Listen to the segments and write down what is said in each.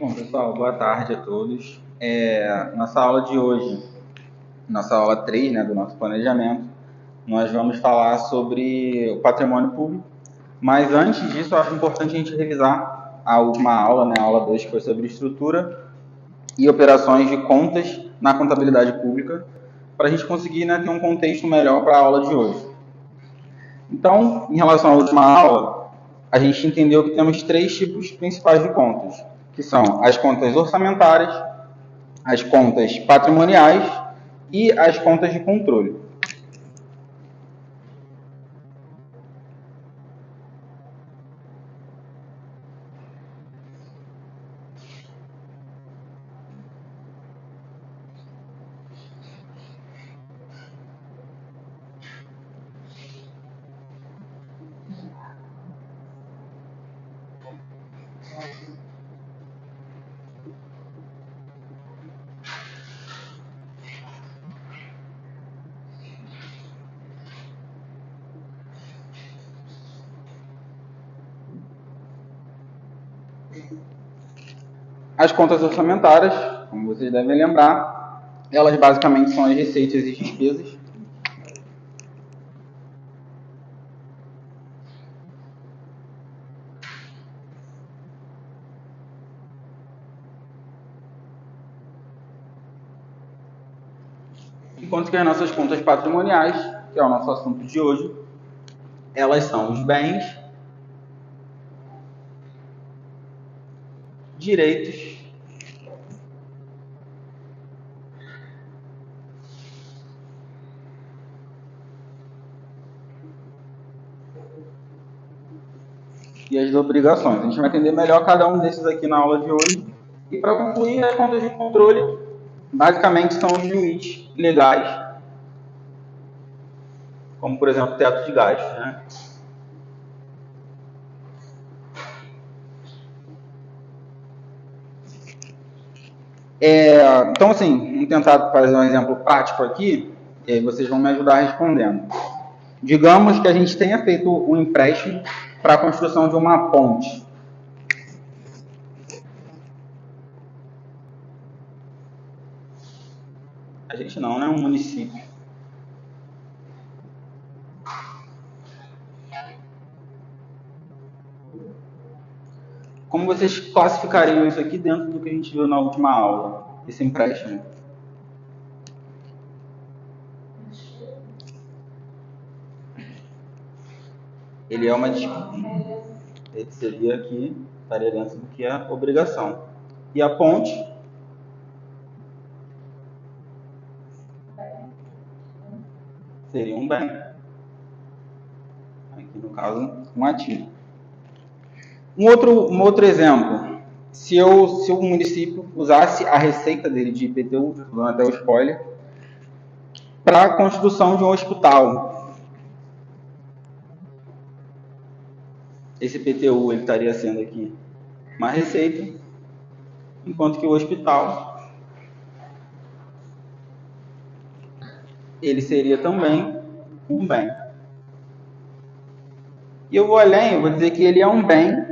Bom, pessoal, boa tarde a todos. Nossa aula de hoje, nossa aula 3, né, do nosso planejamento, nós vamos falar sobre o patrimônio público, mas antes disso, eu acho importante a gente revisar a última aula, né, a aula 2, que foi sobre estrutura e operações de contas na contabilidade pública, para a gente conseguir, né, ter um contexto melhor para a aula de hoje. Então, em relação à última aula, a gente entendeu que temos 3 tipos principais de contas, que são as contas orçamentárias, as contas patrimoniais e as contas de controle. As contas orçamentárias, como vocês devem lembrar, elas basicamente são as receitas e despesas. Enquanto que as nossas contas patrimoniais, que é o nosso assunto de hoje, elas são os bens, direitos e as obrigações. A gente vai entender melhor cada um desses aqui na aula de hoje. E para concluir, as contas de controle basicamente são os limites legais, como por exemplo teto de gastos, né? Então, assim, vamos tentar fazer um exemplo prático aqui, e aí vocês vão me ajudar respondendo. Digamos que a gente tenha feito um empréstimo para a construção de uma ponte. A gente não, né? Um município. Como vocês classificariam isso aqui dentro do que a gente viu na última aula, esse empréstimo? Ele é uma despesa. Ele seria aqui, estaria dentro do que é obrigação. E a ponte? Seria um bem. Aqui no caso, um ativo. Um outro exemplo. Se o município usasse a receita dele de IPTU, dando até o spoiler, para a construção de um hospital, esse IPTU ele estaria sendo aqui uma receita, enquanto que o hospital ele seria também um bem. E eu vou além, eu vou dizer que ele é um bem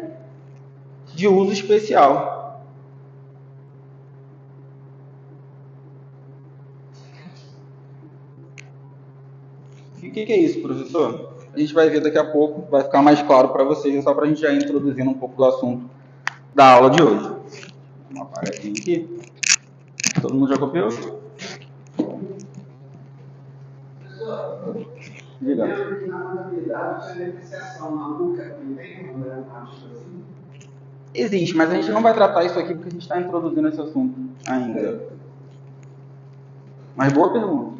de uso especial. E o que é isso, professor? A gente vai ver daqui a pouco, vai ficar mais claro para vocês, só para a gente já introduzindo um pouco do assunto da aula de hoje. Uma paradinha aqui. Todo mundo já copiou? Diga. Existe, mas a gente não vai tratar isso aqui porque a gente está introduzindo esse assunto ainda. Mas boa pergunta.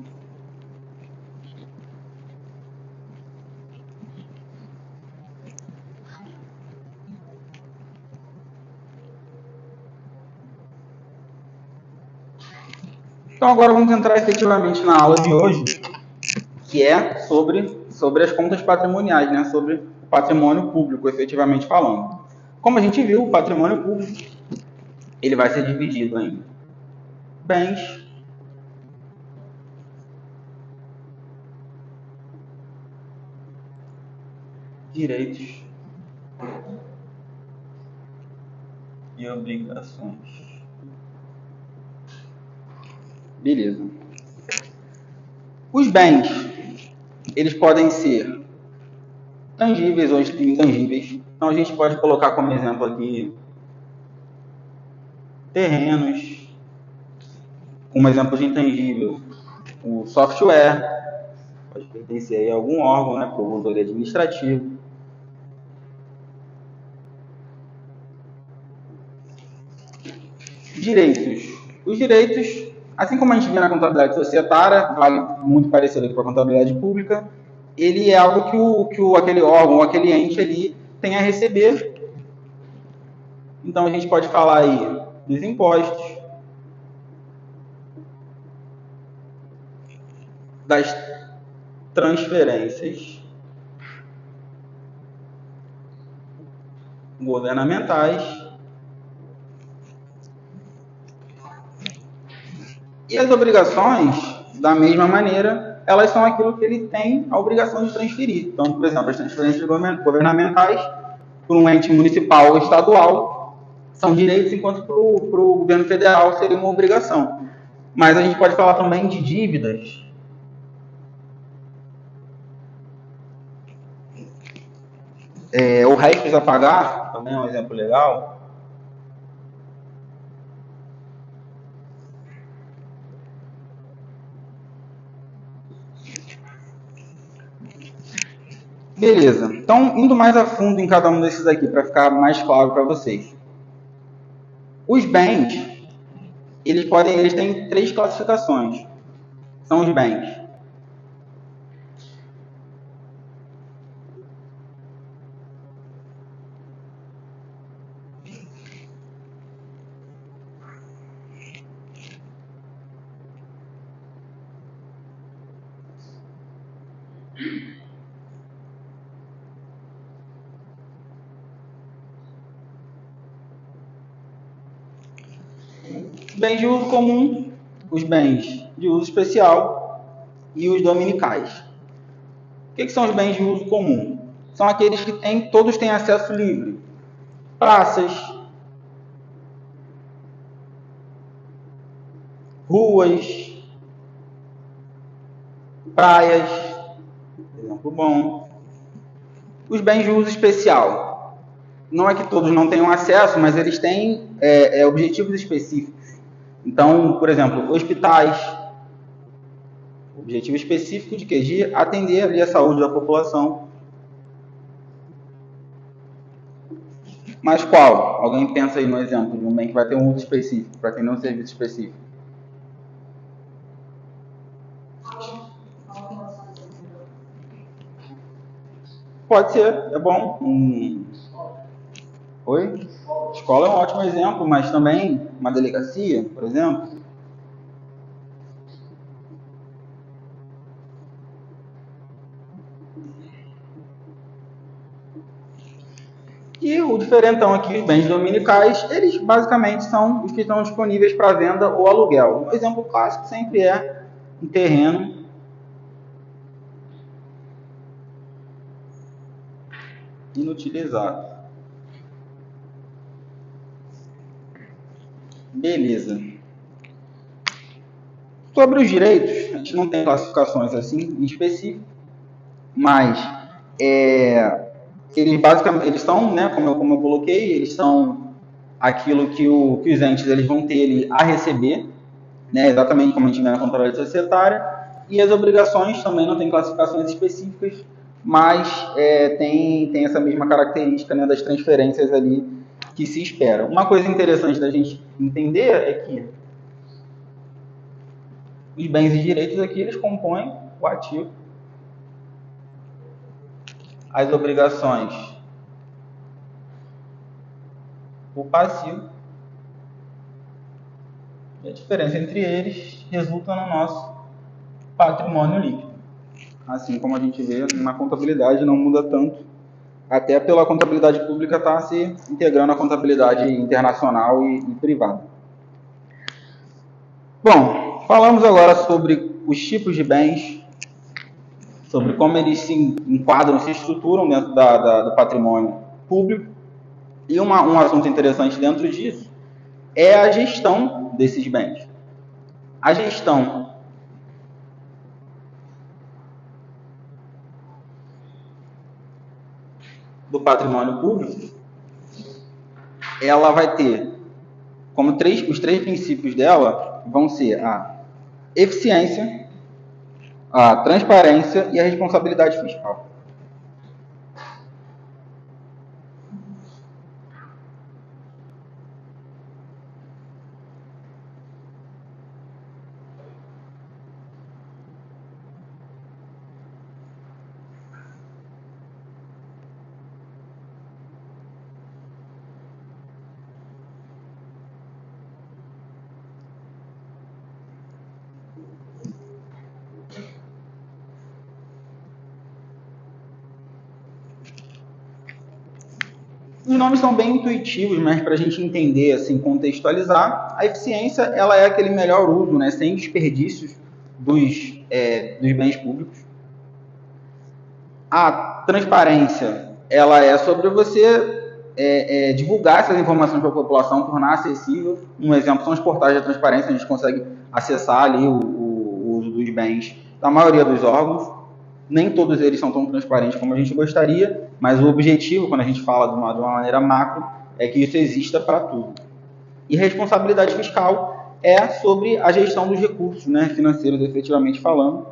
Então agora vamos entrar efetivamente na aula de hoje, que é sobre as contas patrimoniais, né? Sobre o patrimônio público, efetivamente falando. Como a gente viu, o patrimônio público ele vai ser dividido em bens, direitos e obrigações. Beleza. Os bens, eles podem ser tangíveis ou intangíveis. Então a gente pode colocar como exemplo aqui terrenos, como exemplo de intangível, o software, pode pertencer a algum órgão, né, promotor administrativo. Direitos. Os direitos, assim como a gente vê na contabilidade societária, vale muito parecido com a contabilidade pública, ele é algo que aquele órgão, aquele ente ali tem a receber. Então a gente pode falar aí dos impostos, das transferências governamentais e as obrigações, da mesma maneira, elas são aquilo que ele tem a obrigação de transferir. Então, por exemplo, as transferências governamentais para um ente municipal ou estadual são direitos, enquanto para o governo federal seria uma obrigação. Mas a gente pode falar também de dívidas. O restos a pagar, também é um exemplo legal. Beleza. Então, indo mais a fundo em cada um desses aqui, para ficar mais claro para vocês. Os bens, eles têm 3 classificações. São os bens de uso comum, os bens de uso especial e os dominicais. O que são os bens de uso comum? São aqueles que todos têm acesso livre. Praças, ruas, praias, exemplo bom. Os bens de uso especial. Não é que todos não tenham acesso, mas eles têm objetivos específicos. Então, por exemplo, hospitais, objetivo específico de quê? De atender ali a saúde da população. Mas qual? Alguém pensa aí no exemplo de um bem que vai ter um uso específico, para atender um serviço específico? Pode ser, é bom. Oi? Escola é um ótimo exemplo, mas também uma delegacia, por exemplo. E o diferentão aqui, os bens dominicais, eles basicamente são os que estão disponíveis para venda ou aluguel. Um exemplo clássico sempre é um terreno inutilizado. Beleza. Sobre os direitos, a gente não tem classificações assim em específico, mas eles basicamente eles são, né, como eu coloquei, eles são aquilo que os entes eles vão ter ali a receber, né, exatamente como a gente vê na contabilidade societária, e as obrigações também não tem classificações específicas, mas tem essa mesma característica, né, das transferências ali que se espera. Uma coisa interessante da gente entender é que os bens e direitos aqui eles compõem o ativo. As obrigações, o passivo. E a diferença entre eles resulta no nosso patrimônio líquido. Assim como a gente vê na contabilidade, não muda tanto, até pela contabilidade pública estar se integrando a contabilidade internacional e privada. Bom, falamos agora sobre os tipos de bens, sobre como eles se enquadram, se estruturam dentro do patrimônio público. E um assunto interessante dentro disso é a gestão desses bens. A gestão do patrimônio público, ela vai ter como os três princípios dela vão ser a eficiência, a transparência e a responsabilidade fiscal. Os nomes são bem intuitivos, mas para a gente entender, assim, contextualizar, a eficiência ela é aquele melhor uso, né, sem desperdícios dos bens públicos. A transparência ela é sobre você divulgar essas informações para a população, tornar acessível. Um exemplo são os portais de transparência, a gente consegue acessar ali o uso dos bens da maioria dos órgãos. Nem todos eles são tão transparentes como a gente gostaria, mas o objetivo, quando a gente fala de uma maneira macro, é que isso exista para tudo. E responsabilidade fiscal é sobre a gestão dos recursos, né, financeiros, efetivamente falando.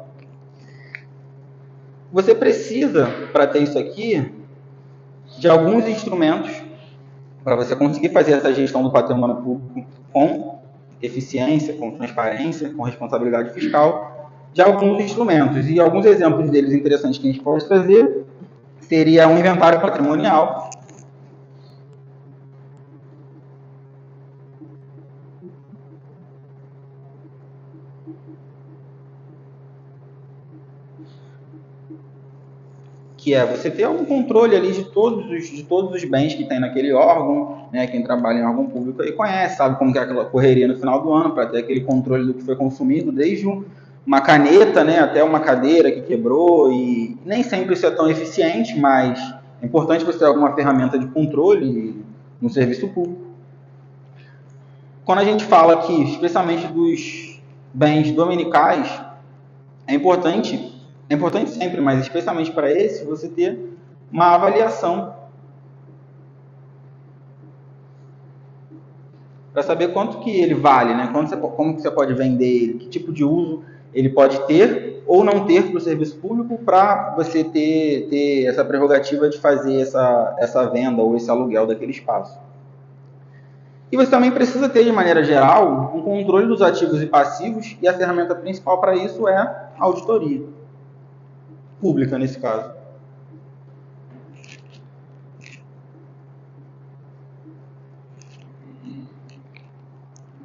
Você precisa, para ter isso aqui, de alguns instrumentos para você conseguir fazer essa gestão do patrimônio público com eficiência, com transparência, com responsabilidade fiscal, de alguns instrumentos. E alguns exemplos deles interessantes que a gente pode trazer seria um inventário patrimonial, que é você ter um controle ali de todos os bens que tem naquele órgão, né? Quem trabalha em órgão público aí conhece, sabe como que é aquela correria no final do ano, para ter aquele controle do que foi consumido, desde uma caneta, né, até uma cadeira que quebrou, e nem sempre isso é tão eficiente, mas é importante você ter alguma ferramenta de controle no serviço público. Quando a gente fala aqui, especialmente dos bens dominicais, é importante sempre, mas especialmente para esse, você ter uma avaliação para saber quanto que ele vale, né? Como que você pode vender ele, que tipo de uso ele pode ter ou não ter para o serviço público, para você ter essa prerrogativa de fazer essa venda ou esse aluguel daquele espaço. E você também precisa ter, de maneira geral, um controle dos ativos e passivos, e a ferramenta principal para isso é a auditoria pública, nesse caso.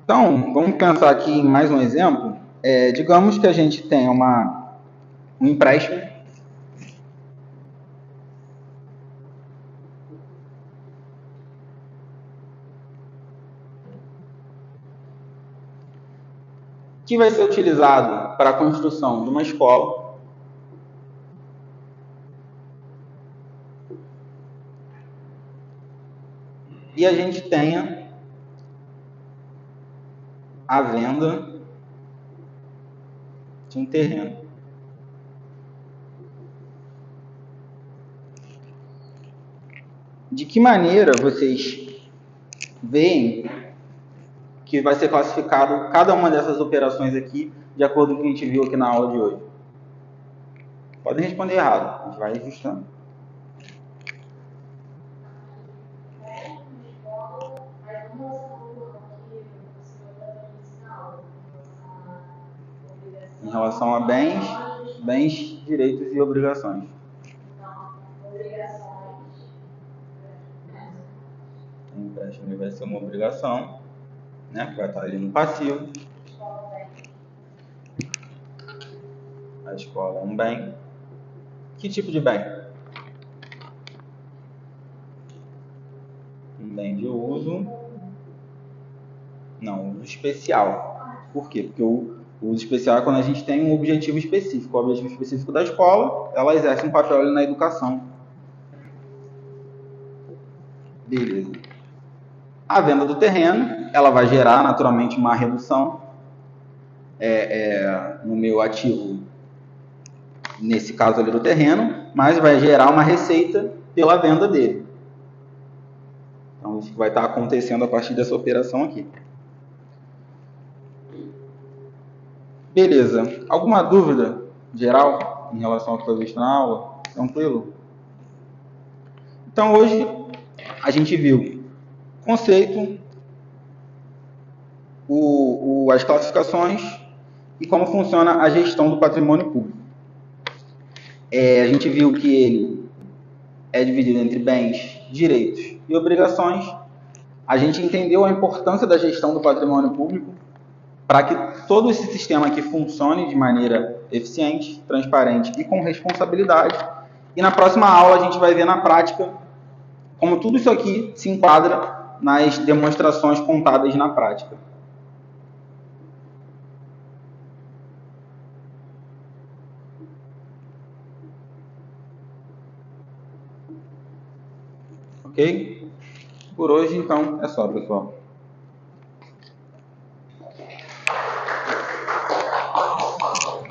Então, vamos pensar aqui em mais um exemplo. Digamos que a gente tem um empréstimo que vai ser utilizado para a construção de uma escola, e a gente tenha a venda de um terreno. De que maneira vocês veem que vai ser classificado cada uma dessas operações aqui, de acordo com o que a gente viu aqui na aula de hoje? Podem responder errado, a gente vai ajustando. Em relação a bens, direitos e obrigações. O empréstimo vai ser uma obrigação, né, que vai estar ali no passivo. A escola é um bem. Que tipo de bem? Um bem de uso. Não, uso especial. Por quê? Porque o uso especial é quando a gente tem um objetivo específico. O objetivo específico da escola, ela exerce um papel ali na educação Beleza. A venda do terreno, ela vai gerar naturalmente uma redução no meu ativo, nesse caso ali do terreno, mas vai gerar uma receita pela venda dele. Então, isso vai estar acontecendo a partir dessa operação aqui. Beleza. Alguma dúvida geral em relação ao que foi visto na aula? Tranquilo? Então, hoje a gente viu o conceito, as classificações e como funciona a gestão do patrimônio público. A gente viu que ele é dividido entre bens, direitos e obrigações. A gente entendeu a importância da gestão do patrimônio público para que todo esse sistema aqui funcione de maneira eficiente, transparente e com responsabilidade. E na próxima aula a gente vai ver na prática como tudo isso aqui se enquadra nas demonstrações contábeis na prática. Ok? Por hoje, então, é só, pessoal.